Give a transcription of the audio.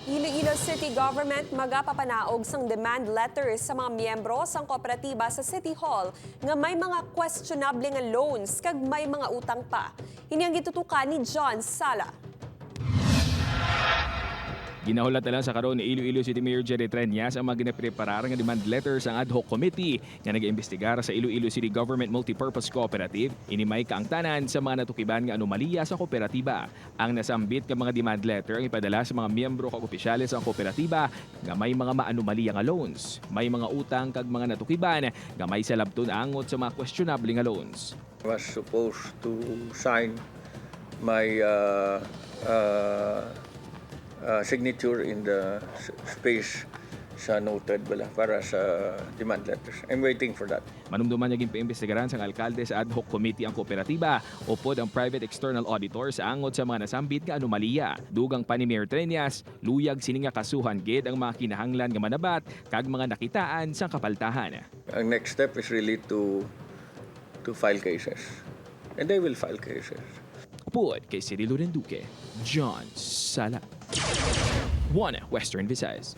Iloilo City Government magapapanaog sang demand letters sa mga miyembro sang kooperatiba sa City Hall nga may mga questionable nga loans kag may mga utang pa. Ini ang gitutukan ni John Sala. Ginahulat na lang sa karon ni Iloilo City Mayor Jerry Treñas ang mga ginapreparar nga demand letters ang ad hoc committee nga nag-iimbestigar sa Iloilo City Government Multipurpose Cooperative. Inimay kaangtanan sa mga natukiban nga anomalya sa kooperatiba. Ang nasambit nga mga demand letter ang ipadala sa mga miyembro kag opisyales sa kooperatiba nga may mga maanomalya nga loans, may mga utang kag mga natukiban nga may salabton angot sa mga questionable nga loans. I was supposed to sign my signature in the space sa noted bala para sa demand letters. I'm waiting for that. Manumduman naging paimbestigaran sa alkalde sa ad hoc committee ang kooperatiba upod ang private external auditor sa angot sa mga nasambit nga anomalya. Dugang pa ni Mayor Treñas, luyag sini nga kasuhan gid ang mga kinahanglan nga manabat kag mga nakitaan sa kapaltahan. Ang next step is really to file cases. And they will file cases. Upod kay Cirilo Renduque, John Sala. 1 Western Visayas.